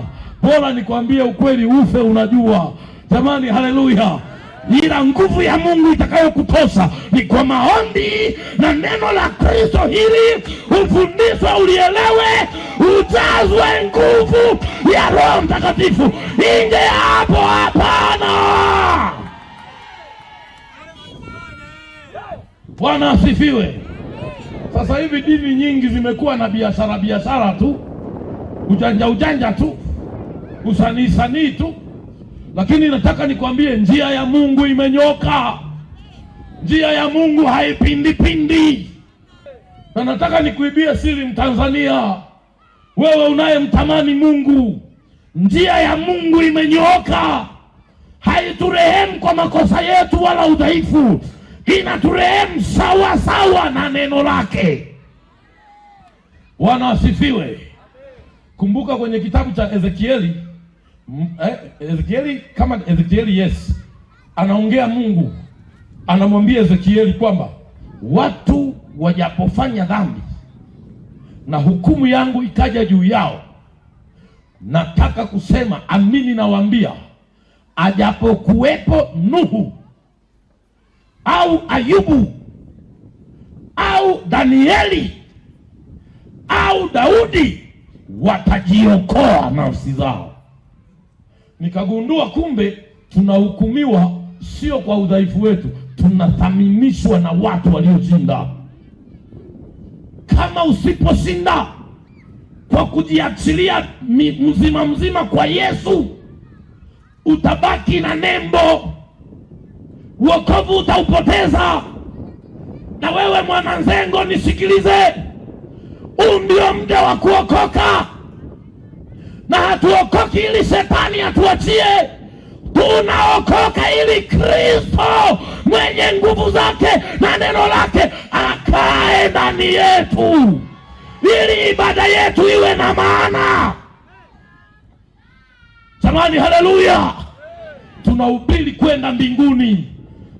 Bora nikwambie ukweli ufe unajua. Jamani, haleluya. Ila nguvu ya Mungu itakayokutosha ni kwa maombi na neno la Kristo hili, ufundishwe, ulielewe, ujazwe nguvu ya Roho Mtakatifu. Nje hapo hapana. Bwana asifiwe. Sasa hivi dini nyingi zimekuwa na biashara tu, ujanja tu, usanii tu. Lakini nataka nikwambie njia ya Mungu imenyoka. Njia ya Mungu haipindi. Na nataka nikuibie siri, Mtanzania, wewe unayemtamani Mungu, njia ya Mungu imenyoka. Haiturehemu kwa makosa yetu wala udhaifu, inaturehemu sawa sawa na neno lake. Bwana asifiwe. Kumbuka kwenye kitabu cha Ezekieli, Ezekieli yes, anaongea Mungu, anamwambia Ezekieli kwamba watu wajapofanya dhambi na hukumu yangu ikaja juu yao, nataka kusema amini nawaambia, ajapokuwepo Nuhu au Ayubu au Danieli au Daudi, watajiokoa nafsi zao. Nikagundua kumbe tunahukumiwa sio kwa udhaifu wetu, tunathaminishwa na watu walioshinda. Kama usiposhinda kwa kujiachilia mzima kwa Yesu, utabaki na nembo, wokovu utaupoteza. Na wewe mwananzengo, nisikilize, huu ndio muda wa kuokoka. Na hatuokoki ili shetani atuachie, tunaokoka ili Kristo mwenye nguvu zake na neno lake akae ndani yetu, ili ibada yetu iwe na maana. Jamani, haleluya. Tunahubiri kwenda mbinguni,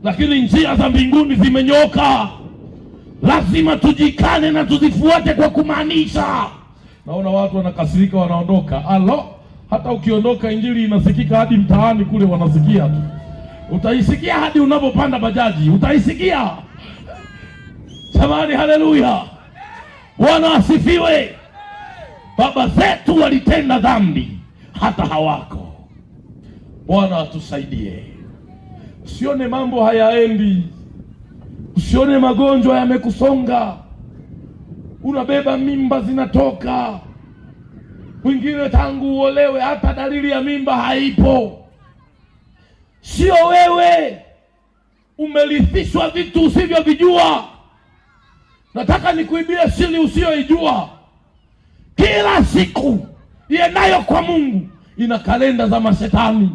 lakini njia za mbinguni zimenyoka. Lazima tujikane na tuzifuate kwa kumaanisha. Naona watu wanakasirika, wanaondoka. Hata ukiondoka injili inasikika hadi mtaani kule, wanasikia tu. Utaisikia hadi unapopanda bajaji, utaisikia. Jamani, haleluya. Bwana asifiwe. Baba zetu walitenda dhambi hata hawako. Bwana atusaidie. Usione mambo hayaendi, usione magonjwa yamekusonga, unabeba mimba zinatoka, wengine tangu uolewe hata dalili ya mimba haipo. Sio wewe, umelithishwa vitu usivyovijua. Nataka nikuibie siri usiyoijua. Kila siku iendayo kwa Mungu ina kalenda za mashetani.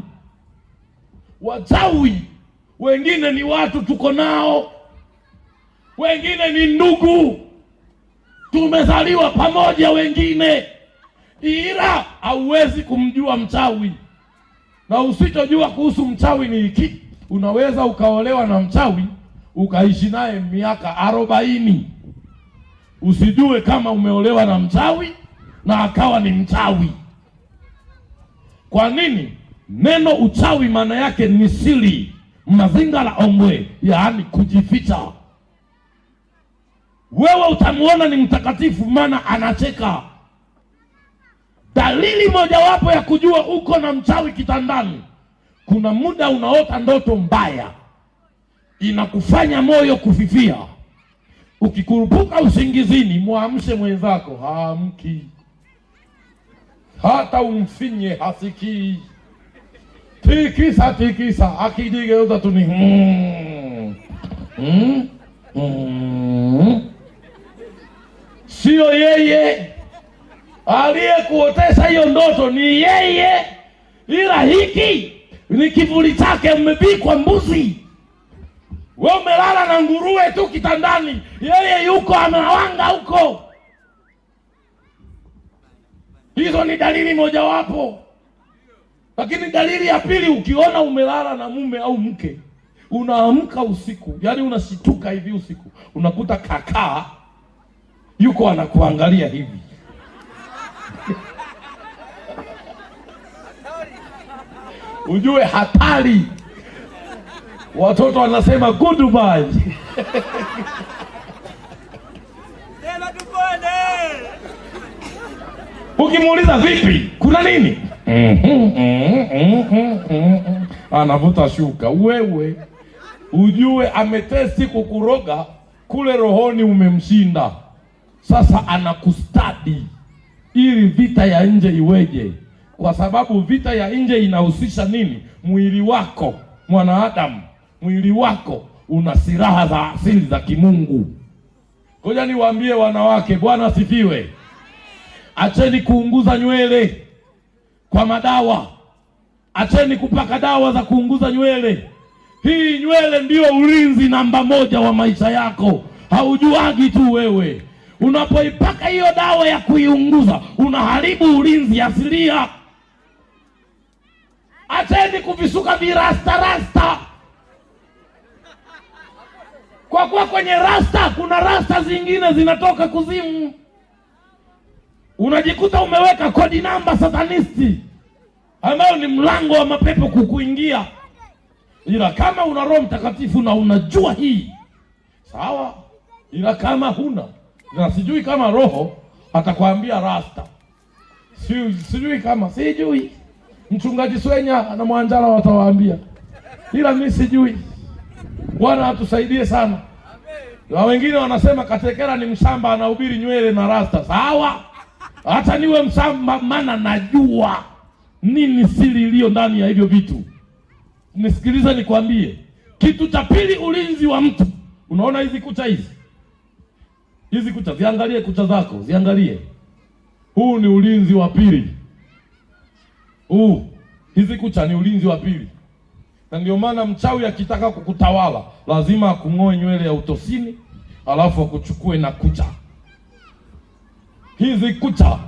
Wachawi wengine ni watu tuko nao, wengine ni ndugu, tumezaliwa pamoja wengine, ila hauwezi kumjua mchawi. Na usichojua kuhusu mchawi ni hiki: unaweza ukaolewa na mchawi ukaishi naye miaka 40, usijue kama umeolewa na mchawi na akawa ni mchawi. Kwa nini? Neno uchawi maana yake ni siri, mazingala ombwe, yaani kujificha. Wewe utamuona ni mtakatifu maana anacheka. Dalili mojawapo ya kujua uko na mchawi kitandani, kuna muda unaota ndoto mbaya inakufanya moyo kufifia. Ukikurupuka usingizini, muamshe mwenzako, haamki. Hata umfinye hasikii. Tikisa akijigeuza tu ni sio yeye aliyekuotesha hiyo ndoto, ni yeye, ila hiki ni kivuli chake. Mmebikwa mbuzi, wewe umelala na nguruwe tu kitandani, yeye yuko amewanga huko. Hizo ni dalili mojawapo. Lakini dalili ya pili, ukiona umelala na mume au mke Unaamka usiku, yani unashituka hivi usiku, unakuta kakaa yuko anakuangalia hivi. Ujue hatari. Watoto wanasema goodbye. Ukimuuliza vipi, kuna nini? Anavuta shuka. Wewe ujue ametesti kukuroga kule rohoni, umemshinda. Sasa anakustadi ili vita ya nje iweje, kwa sababu vita ya nje inahusisha nini? Mwili wako mwanadamu, mwili wako una silaha za asili za kimungu. Ngoja niwaambie wanawake, Bwana asifiwe. Acheni kuunguza nywele kwa madawa. Acheni kupaka dawa za kuunguza nywele. Hii nywele ndio ulinzi namba 1 wa maisha yako. Haujuagi tu wewe. Unapoipaka hiyo dawa ya kuiunguza, unaharibu ulinzi asilia. Acheni kuvisuka virasta. Kwa kuwa kwenye rasta kuna rasta zingine zinatoka kuzimu. Unajikuta umeweka kodi namba satanisti ambayo ni mlango wa mapepo kukuingia. Ila kama una Roho Mtakatifu na unajua hii, sawa. Ila kama huna, na sijui kama Roho atakwambia rasta. Sijui Mchungaji Swenya na Mwanjala watawaambia. Ila mimi sijui. Bwana atusaidie sana. Na wengine wanasema Katekera ni mshamba, anahubiri nywele na rasta. Sawa. Hata niwe mshamba, maana najua nini siri iliyo ndani ya hivyo vitu. Nisikilize nikwambie. Kitu cha pili, ulinzi wa mtu. Unaona hizi kucha hizi? Hizi kucha, ziangalie kucha zako, ziangalie. Huu ni ulinzi wa pili. Hizi kucha ni ulinzi wa pili. Na ndio maana mchawi akitaka kukutawala lazima akung'oe nywele ya utosini, alafu akuchukue na kucha. Hizi kucha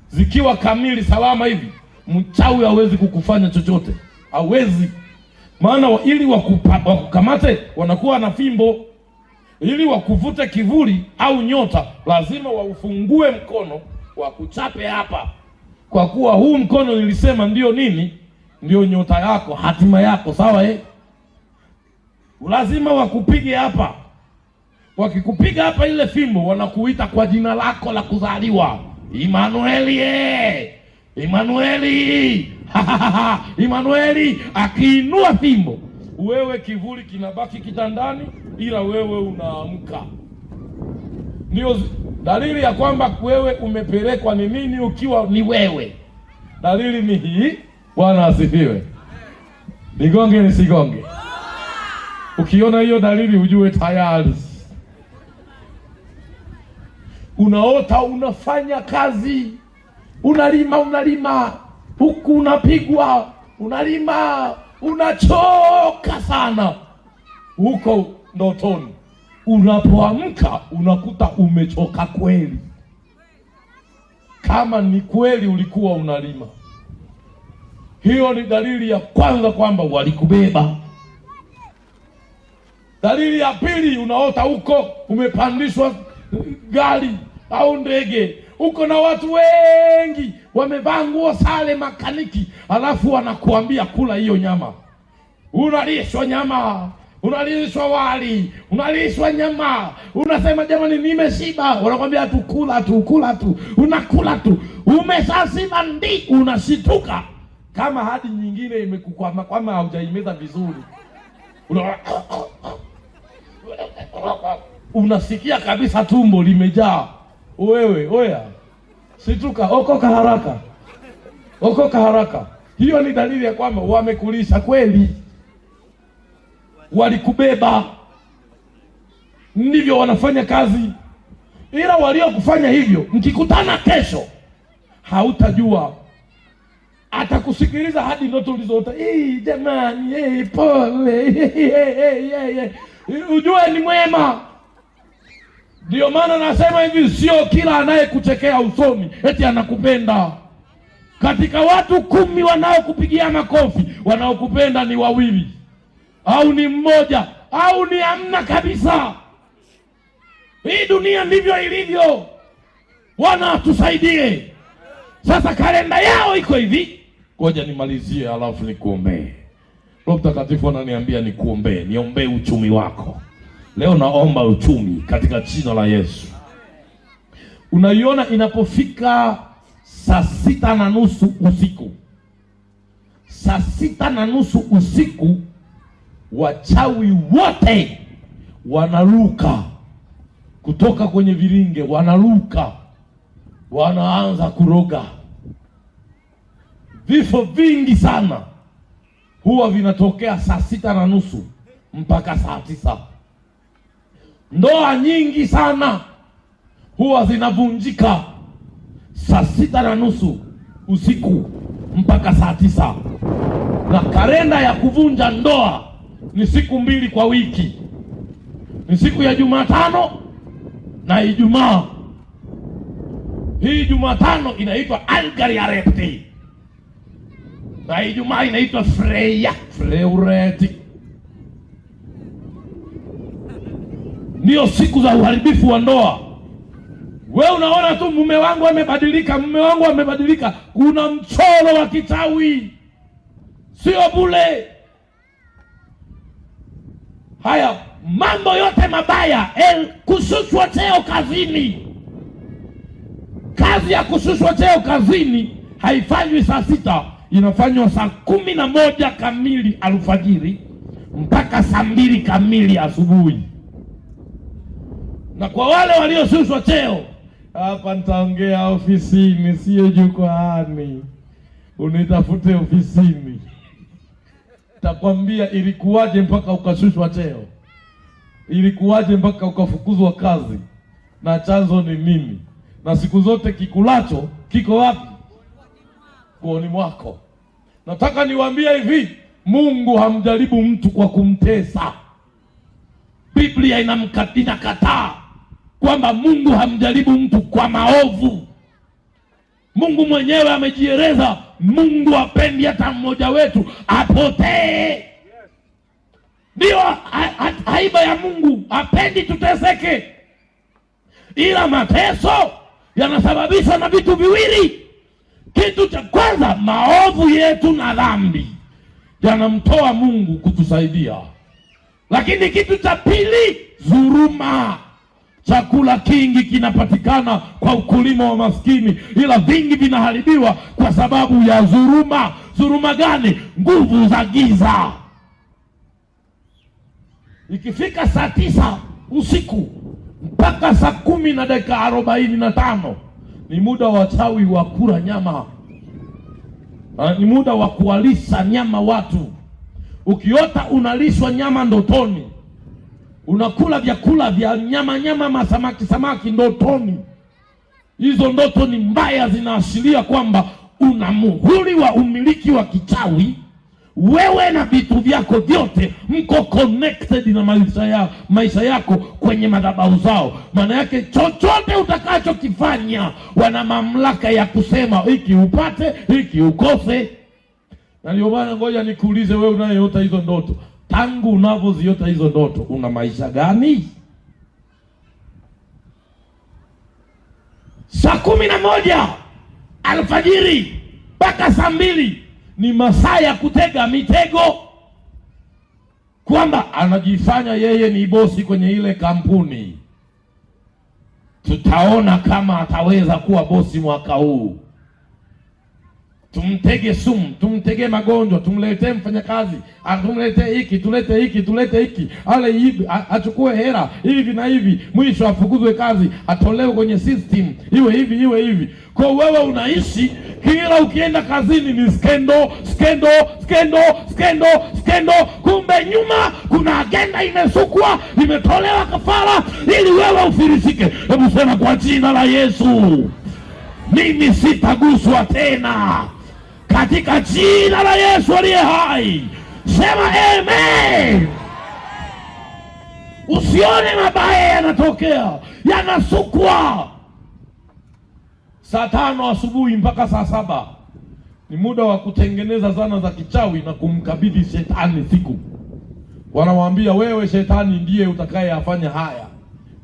zikiwa kamili salama hivi, mchawi hawezi kukufanya chochote. Hawezi. Maana ili wakukamate wanakuwa na fimbo. Ili wakuvute kivuli au nyota, lazima waufungue mkono, wakuchape hapa. Kwa kuwa huu mkono nilisema ndio nini? Ndio nyota yako, hatima yako, sawa Lazima wakupige hapa. Wakikupiga hapa ile fimbo, wanakuita kwa jina lako la kuzaliwa. Immanueli Immanueli. Immanueli. Akiinua fimbo, wewe kivuli kinabaki kitandani, ila wewe unaamka. Ndio dalili ya kwamba wewe umepelekwa ni nini ukiwa ni wewe. Dalili ni hii. Bwana asifiwe. Nigonge nisigonge. Ukiona hiyo dalili ujue tayari. Unaota unafanya kazi, unalima, huku unapigwa, unalima, unachoka sana. Huko ndotoni. Unapoamka unakuta umechoka kweli. Kama ni kweli ulikuwa unalima. Hiyo ni dalili ya kwanza kwamba walikubeba. Dalili ya pili, unaota huko umepandishwa gari au ndege. Uko na watu wengi wamevaa nguo sare makaniki, alafu wanakuambia kula hiyo nyama. Unalishwa nyama, unalishwa wali, unalishwa nyama. Unasema jamani nimeshiba. Wanakuambia kula tu. Unakula tu. Umeshashiba unashituka. Kama hadi nyingine imekukwama kama haujaimeza vizuri. Unasikia kabisa tumbo limejaa. Wewe, oya. Situka, okoka haraka. Hiyo ni dalili ya kwamba wamekulisha kweli. Walikubeba. Ndivyo wanafanya kazi. Ila waliokufanya hivyo, mkikutana kesho, hautajua. Atakusikiliza hadi ndoto ulizoota. Jamani, pole. Ujue ni mwema. Ndio maana nasema hivi, sio kila anayekuchekea usoni eti anakupenda. Katika watu 10 wanaokupigia makofi, wanaokupenda ni 2. au ni mmoja au ni hamna kabisa. Hii dunia ndivyo ilivyo. Bwana atusaidie. Sasa kalenda yao iko hivi. Ngoja nimalizie alafu nikuombee. Roho Mtakatifu ananiambia nikuombee, niombee uchumi wako. Leo naomba uchumi katika jina la Yesu. Unaiona inapofika 6:30 usiku. 6:30 usiku wachawi wote wanaruka kutoka kwenye viringe, wanaruka, wanaanza kuroga. Vifo vingi sana huwa vinatokea 6:30 mpaka 9. Ndoa nyingi sana huwa zinavunjika 6:30 usiku mpaka 9. Na kalenda ya kuvunja ndoa ni siku 2 kwa wiki. Ni siku ya Jumatano na Ijumaa. Hii Jumatano inaitwa Algariareti na Ijumaa inaitwa Freureti. Ndio siku za uharibifu wa ndoa. Wewe unaona tu mume wangu amebadilika, kuna mchoro wa kichawi, sio bure. Haya mambo yote mabaya, kushushwa cheo kazini. Kazi ya kushushwa cheo kazini haifanywi saa 6, inafanywa saa 11 kamili alfajiri mpaka saa 2 kamili asubuhi. Na kwa wale walioshushwa cheo, hapa nitaongea ofisini, sio jukwaani. Unitafute ofisini, takwambia ilikuwaje mpaka ukashushwa cheo, ilikuwaje mpaka ukafukuzwa kazi, na chanzo ni nini. Na siku zote kikulacho kiko wapi? Kooni mwako. Nataka niwaambie hivi, Mungu hamjaribu mtu kwa kumtesa. Biblia inakataa kwamba Mungu hamjaribu mtu kwa maovu. Mungu mwenyewe amejieleza, Mungu hapendi hata mmoja wetu apotee. Ndio haiba ya Mungu, hapendi tuteseke. Ila mateso yanasababishwa na vitu viwili. Kitu cha kwanza, maovu yetu na dhambi yanamtoa Mungu kutusaidia. Lakini kitu cha pili, dhuluma. Chakula kingi kinapatikana kwa ukulima wa maskini, ila vingi vinaharibiwa kwa sababu ya dhuluma. Dhuluma gani? Nguvu za giza. Ikifika saa 9 usiku mpaka saa 10:45 ni muda wa wachawi wa kula nyama. Ni muda wa kuwalisha nyama watu. Ukiota unalishwa nyama ndotoni, unakula vyakula vya nyama, masamaki ndotoni, hizo ndoto ni mbaya, zinaashiria kwamba una muhuri wa umiliki wa kichawi. Wewe na vitu vyako vyote mko connected na maisha yako kwenye madhabahu zao. Maana yake chochote utakachokifanya wana mamlaka ya kusema hiki upate, hiki ukose. Na ndio maana ngoja nikuulize wewe unayeota hizo ndoto, tangu unavyoziota hizo ndoto una maisha gani? Saa 11 alfajiri mpaka saa 2 ni masaa ya kutega mitego, kwamba anajifanya yeye ni bosi kwenye ile kampuni. Tutaona kama ataweza kuwa bosi mwaka huu. Tumtege sumu, tumtege magonjwa, tumletee mfanyakazi, tumletee hiki, tulete hiki, ale hivi, achukue hela hivi na hivi, mwisho afukuzwe kazi, atolewe kwenye system, iwe hivi. Kwa wewe unaishi kila ukienda kazini ni skendo, kumbe nyuma kuna agenda imesukwa, imetolewa kafara ili wewe ufirisike. Hebu sema kwa jina la Yesu, mimi sitaguswa tena. Katika jina la Yesu aliye hai, sema amen. Usione mabaya yanatokea, yanasukwa. Saa 5 asubuhi mpaka saa 7 ni muda wa kutengeneza zana za kichawi na kumkabidhi shetani siku. wanamwambia wewe shetani ndiye utakayeyafanya haya,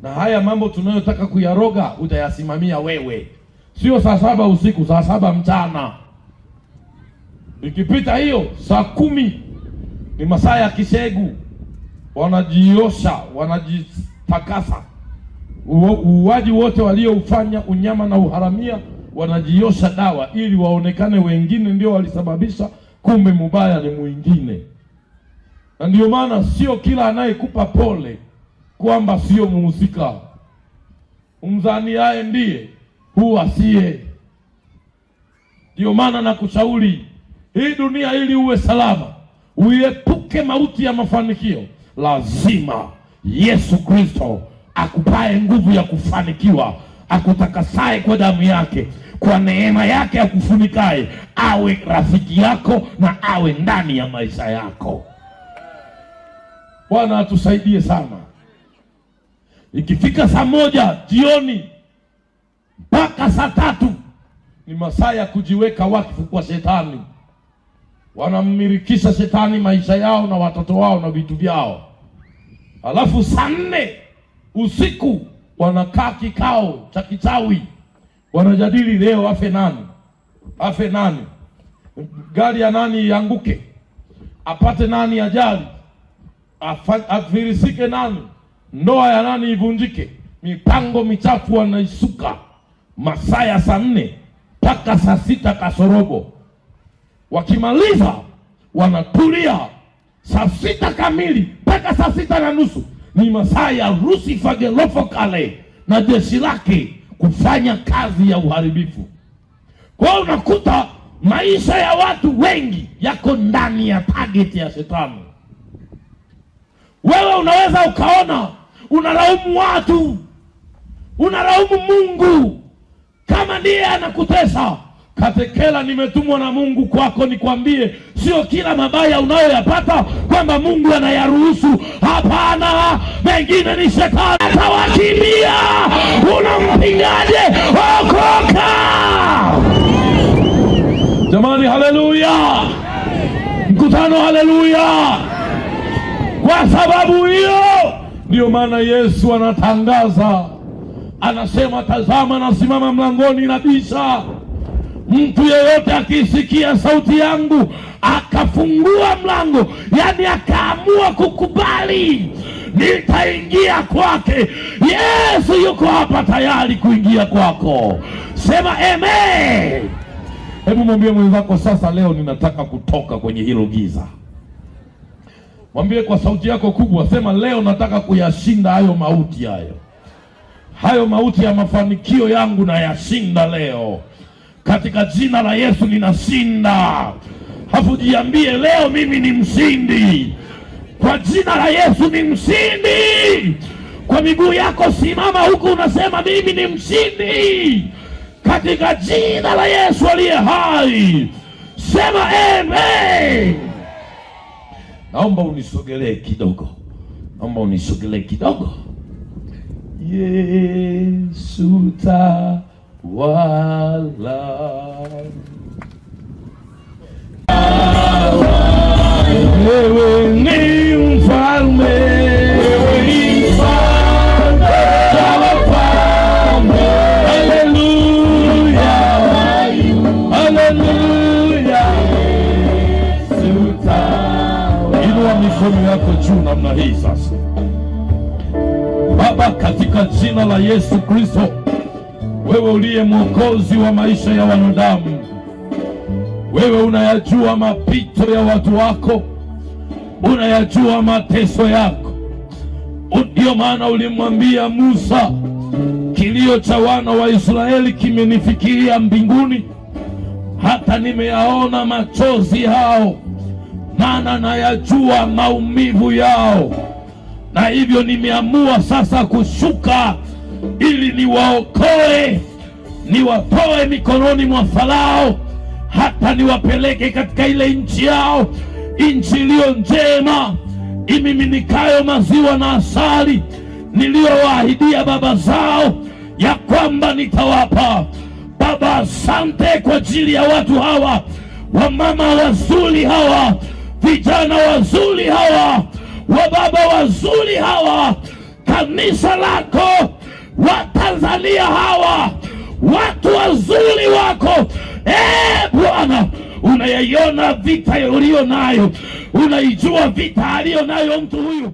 na haya mambo tunayotaka kuyaroga utayasimamia wewe, sio saa 7 usiku, saa 7 mchana. Ikipita hiyo saa 10 ni masaa ya kisegu, wanajiosha, wanajitakasa. Uuaji wote walioufanya, unyama na uharamia, wanajiosha dawa ili waonekane wengine ndio walisababisha, kumbe mubaya ni mwingine. Na ndio maana sio kila anayekupa pole kwamba sio muhusika. Umdhaniaye ndiye huwa siye. Ndio maana nakushauri hii dunia, ili uwe salama, uiepuke mauti ya mafanikio, lazima Yesu Kristo akupae nguvu ya kufanikiwa, akutakasaye kwa damu yake, kwa neema yake akufunikaye, awe rafiki yako na awe ndani ya maisha yako. Bwana atusaidie sana. Ikifika saa 1 jioni mpaka saa 3 ni masaa ya kujiweka wakfu kwa shetani. Wanammirikisha shetani maisha yao na watoto wao na vitu vyao. Alafu saa 4 usiku wanakaa kikao cha kichawi, wanajadili leo afe nani, gari ya nani ianguke, apate nani ajali, afirisike nani, ndoa ya nani ivunjike. Mipango michafu wanaisuka masaa ya saa 4 mpaka saa 6 kasorobo. Wakimaliza wanatulia saa 6 kamili mpaka saa 6:30 ni masaa ya Lucifer Gelofokale na jeshi lake kufanya kazi ya uharibifu. Kwa hiyo unakuta maisha ya watu wengi yako ndani ya target ya shetani. Wewe unaweza ukaona unalaumu watu, unalaumu Mungu kama ndiye anakutesa. Katekela, nimetumwa na Mungu kwako nikwambie, sio kila mabaya unayoyapata kwamba Mungu anayaruhusu. Hapana, mengine ni shetani atawakimbia. Unampingaje? Okoka jamani, haleluya mkutano, haleluya. Kwa sababu hiyo ndio maana Yesu anatangaza, anasema, tazama nasimama mlangoni nabisha. Mtu yeyote akisikia sauti yangu akafungua mlango, yani akaamua kukubali, nitaingia kwake. Yesu yuko hapa tayari kuingia kwako. Sema amen. Hebu mwambie mwenzako, sasa leo ninataka kutoka kwenye hilo giza. Mwambie kwa sauti yako kubwa, sema leo nataka kuyashinda hayo mauti, hayo mauti ya mafanikio yangu na yashinda leo. Katika jina la Yesu ninashinda. Hafu jiambie leo mimi ni mshindi. Kwa jina la Yesu ni mshindi. Kwa miguu yako simama huku unasema mimi ni mshindi. Katika jina la Yesu aliye hai. Sema amen. Naomba unisogelee kidogo. Yesu wala wewe ni mfalme, wewe ni mfalme, haleluya, haleluya. Inua mikono yako juu namna hii sasa. Baba, katika jina la Yesu Kristo, wewe uliye mwokozi wa maisha ya wanadamu, wewe unayajua mapito ya watu wako, unayajua mateso yako. Ndio maana ulimwambia Musa, kilio cha wana wa Israeli kimenifikiria mbinguni, hata nimeyaona machozi hao, maana nayajua maumivu yao, na hivyo nimeamua sasa kushuka ili niwaokoe, niwatoe mikononi mwa Farao, hata niwapeleke katika ile nchi yao, nchi iliyo njema, imiminikayo maziwa na asali, niliyowaahidia baba zao ya kwamba nitawapa. Baba, asante kwa ajili ya watu hawa, wamama wazuri hawa, vijana wazuri hawa, wa baba wazuri hawa, kanisa lako, wa Tanzania hawa, watu wazuri wako. Bwana, unayaiona vita ulio nayo, unaijua vita aliyo nayo mtu huyu.